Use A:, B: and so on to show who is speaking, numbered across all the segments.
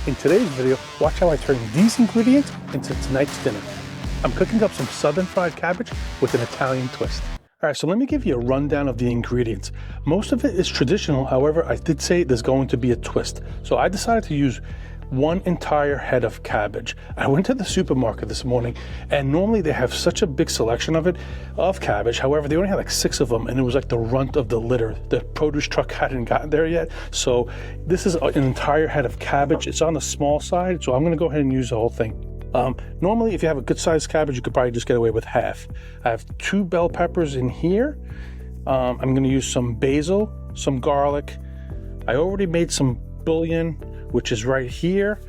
A: In today's video, watch how I turn these ingredients into tonight's dinner. I'm cooking up some southern fried cabbage with an Italian twist. All right, so let me give you a rundown of the ingredients. Most of it is traditional, however, I did say there's going to be a twist. So I decided to use one entire head of cabbage. I went to the supermarket this morning, and normally they have such a big selection of cabbage. However, they only had like 6 of them, and it was like the runt of the litter. The produce truck hadn't gotten there yet. So this is an entire head of cabbage. It's on the small side, so I'm gonna go ahead and use the whole thing. Normally, if you have a good sized cabbage, you could probably just get away with half. I have 2 bell peppers in here. I'm gonna use some basil, some garlic. I already made some bouillon, which is right here.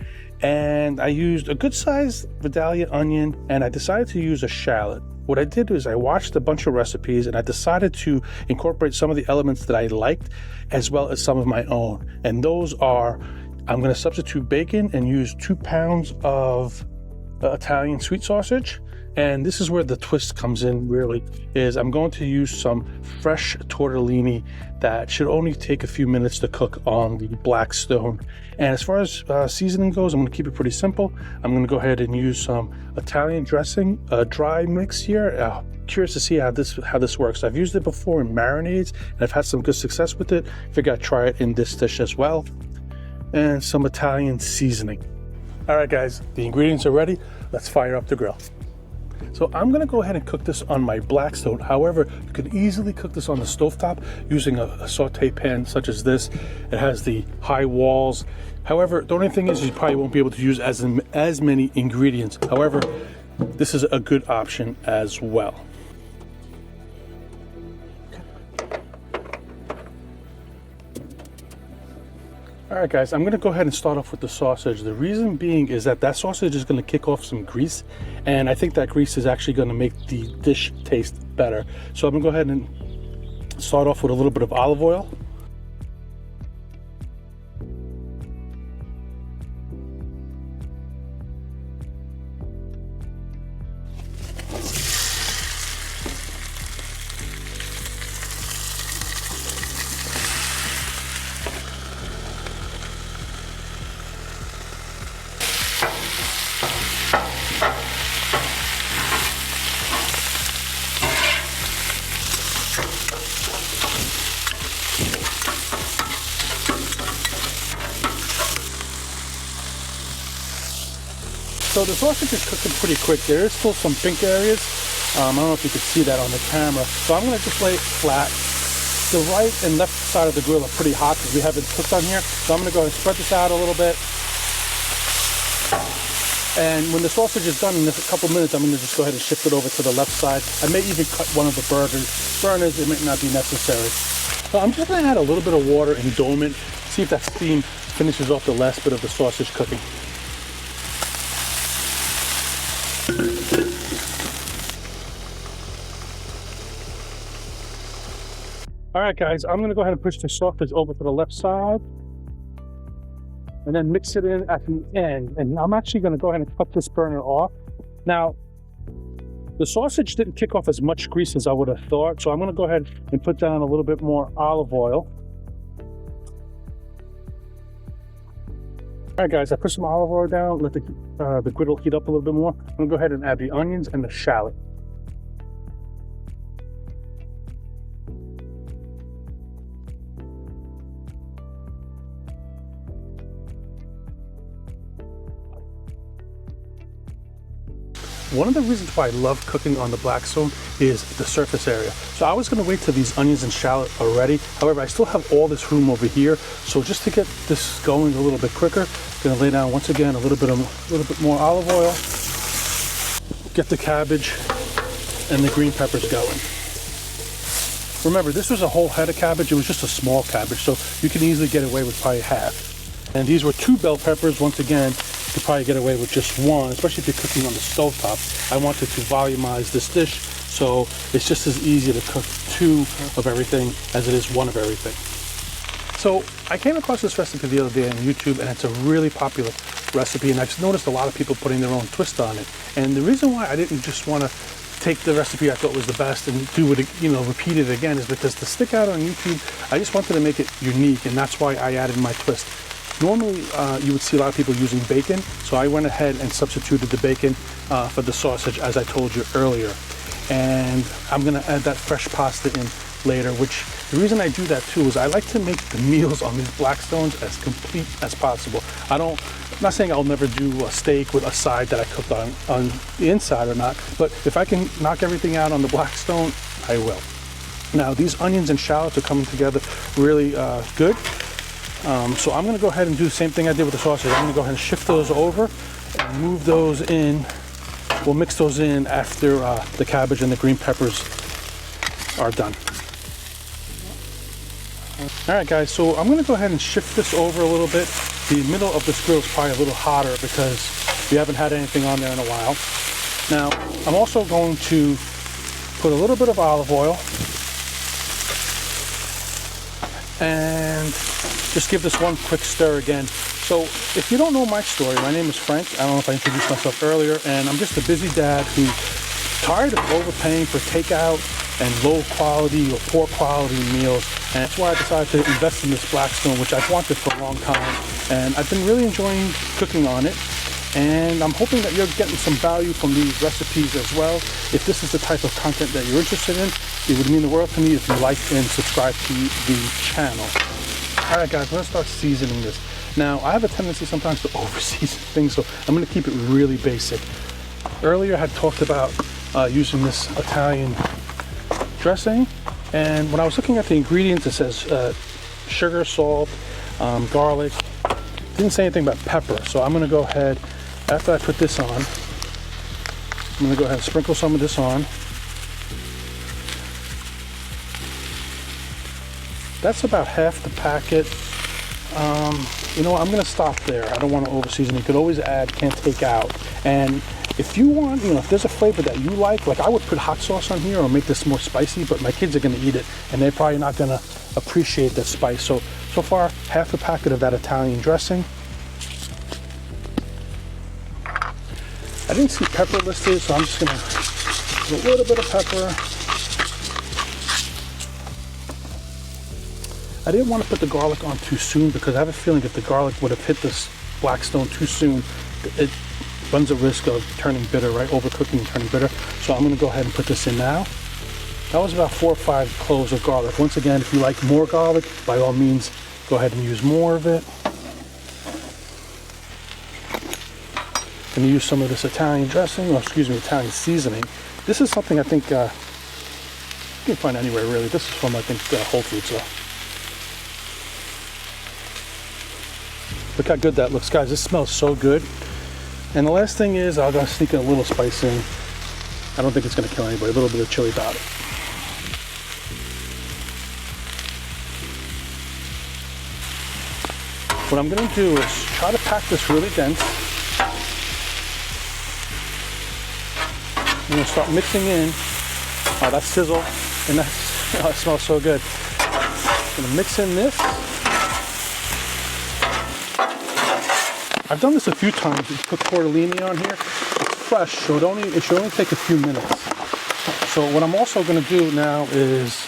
A: And I used a good sized Vidalia onion, and I decided to use a shallot. What I did is I watched a bunch of recipes and I decided to incorporate some of the elements that I liked as well as some of my own. And those are, I'm gonna substitute bacon and use 2 pounds of Italian sweet sausage. And this is where the twist comes in really, is I'm going to use some fresh tortellini that should only take a few minutes to cook on the Blackstone. And as far as seasoning goes, I'm gonna keep it pretty simple. I'm gonna go ahead and use some Italian dressing, dry mix here. Curious to see how this works. I've used it before in marinades, and I've had some good success with it. Figure I'd try it in this dish as well. And some Italian seasoning. All right, guys, the ingredients are ready. Let's fire up the grill. So I'm gonna go ahead and cook this on my Blackstone. However, you can easily cook this on the stovetop using a saute pan such as this. It has the high walls. However, the only thing is you probably won't be able to use as many ingredients. However, this is a good option as well. All right, guys, I'm gonna go ahead and start off with the sausage. The reason being is that sausage is gonna kick off some grease, and I think that grease is actually gonna make the dish taste better. So I'm gonna go ahead and start off with a little bit of olive oil. So the sausage is cooking pretty quick. There is still some pink areas. I don't know if you can see that on the camera. So I'm gonna just lay it flat. The right and left side of the grill are pretty hot because we have it cooked on here. So I'm gonna go ahead and spread this out a little bit. And when the sausage is done in a couple minutes, I'm gonna just go ahead and shift it over to the left side. I may even cut one of the burners. It might not be necessary. So I'm just gonna add a little bit of water and dome it. See if that steam finishes off the last bit of the sausage cooking. All right, guys, I'm gonna go ahead and push the sausage over to the left side and then mix it in at the end. And I'm actually gonna go ahead and cut this burner off. Now, the sausage didn't kick off as much grease as I would have thought, so I'm gonna go ahead and put down a little bit more olive oil. All right, guys, I put some olive oil down, let the griddle heat up a little bit more. I'm gonna go ahead and add the onions and the shallot. One of the reasons why I love cooking on the Blackstone is the surface area. So I was gonna wait till these onions and shallot are ready. However, I still have all this room over here. So just to get this going a little bit quicker, I'm gonna lay down once again a little bit more olive oil, get the cabbage and the green peppers going. Remember, this was a whole head of cabbage. It was just a small cabbage, so you can easily get away with probably half. And these were 2 bell peppers. Once again, you could probably get away with just 1, especially if you're cooking on the stovetop. I wanted to volumize this dish, so it's just as easy to cook 2 of everything as it is 1 of everything. So I came across this recipe the other day on YouTube, and it's a really popular recipe, and I've noticed a lot of people putting their own twist on it. And the reason why I didn't just want to take the recipe I thought was the best and do it, repeat it again, is because to stick out on YouTube, I just wanted to make it unique, and that's why I added my twist. Normally, you would see a lot of people using bacon, so I went ahead and substituted the bacon for the sausage, as I told you earlier. And I'm gonna add that fresh pasta in later, which the reason I do that too is I like to make the meals on these Blackstones as complete as possible. I'm not saying I'll never do a steak with a side that I cooked on the inside or not, but if I can knock everything out on the Blackstone, I will. Now these onions and shallots are coming together really good. So I'm gonna go ahead and do the same thing I did with the sausage. I'm gonna go ahead and shift those over and move those in. We'll mix those in after the cabbage and the green peppers are done. All right, guys, so I'm gonna go ahead and shift this over a little bit. The middle of this grill is probably a little hotter because we haven't had anything on there in a while. Now, I'm also going to put a little bit of olive oil and just give this one quick stir again. So if you don't know my story, my name is Frank. I don't know if I introduced myself earlier, and I'm just a busy dad who's tired of overpaying for takeout and low quality or poor quality meals. And that's why I decided to invest in this Blackstone, which I've wanted for a long time. And I've been really enjoying cooking on it. And I'm hoping that you're getting some value from these recipes as well. If this is the type of content that you're interested in, it would mean the world to me if you like and subscribe to the channel. All right, guys, let's start seasoning this. Now, I have a tendency sometimes to over-season things, so I'm gonna keep it really basic. Earlier, I had talked about using this Italian dressing, and when I was looking at the ingredients, it says sugar, salt, garlic. It didn't say anything about pepper, so I'm gonna go ahead, after I put this on, I'm gonna go ahead and sprinkle some of this on. That's about half the packet. You know what, I'm gonna stop there. I don't want to over-season. You could always add, can't take out. And if you want, you know, if there's a flavor that you like I would put hot sauce on here or make this more spicy, but my kids are gonna eat it and they're probably not gonna appreciate the spice. So far, half a packet of that Italian dressing. I didn't see pepper listed, so I'm just gonna put a little bit of pepper. I didn't want to put the garlic on too soon because I have a feeling if the garlic would have hit this Blackstone too soon, it runs a risk of turning bitter, right? Overcooking and turning bitter. So I'm gonna go ahead and put this in now. That was about 4 or 5 cloves of garlic. Once again, if you like more garlic, by all means, go ahead and use more of it. I'm gonna use some of this Italian dressing, or excuse me, Italian seasoning. This is something I think you can find anywhere really. This is from, I think, Whole Foods. Look how good that looks, guys. This smells so good. And the last thing is, I'll go sneak a little spice in. I don't think it's gonna kill anybody. A little bit of chili powder. What I'm gonna do is try to pack this really dense. I'm gonna start mixing in. Oh, that sizzle, and that smells so good. I'm gonna mix in this. I've done this a few times. You put tortellini on here. It's fresh, so it should only take a few minutes. So what I'm also going to do now is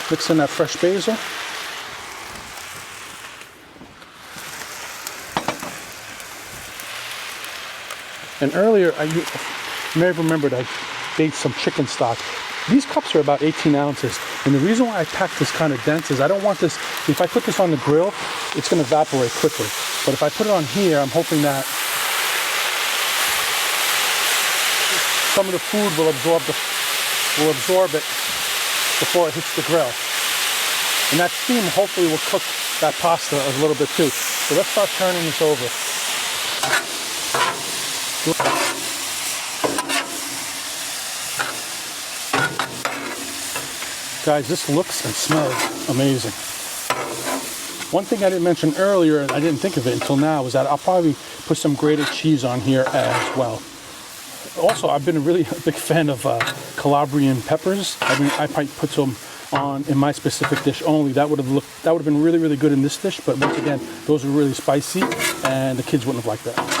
A: mix in that fresh basil. And earlier, you may have remembered I made some chicken stock. These cups are about 18 ounces. And the reason why I pack this kind of dense is I don't want this, if I put this on the grill, it's gonna evaporate quickly. But if I put it on here, I'm hoping that some of the food will absorb it before it hits the grill. And that steam hopefully will cook that pasta a little bit too. So let's start turning this over. Guys, this looks and smells amazing. One thing I didn't mention earlier, and I didn't think of it until now, is that I'll probably put some grated cheese on here as well. Also, I've been a really big fan of Calabrian peppers. I mean, I might put some on in my specific dish only. That would have been really, really good in this dish, but once again, those are really spicy, and the kids wouldn't have liked that.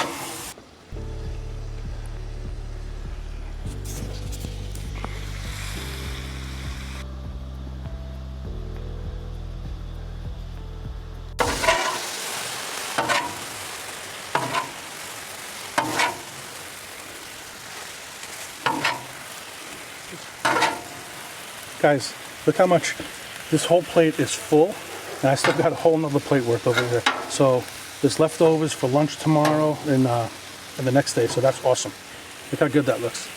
A: Guys, look how much this whole plate is full, and I still got a whole nother plate worth over here. So there's leftovers for lunch tomorrow and the next day, so that's awesome. Look how good that looks.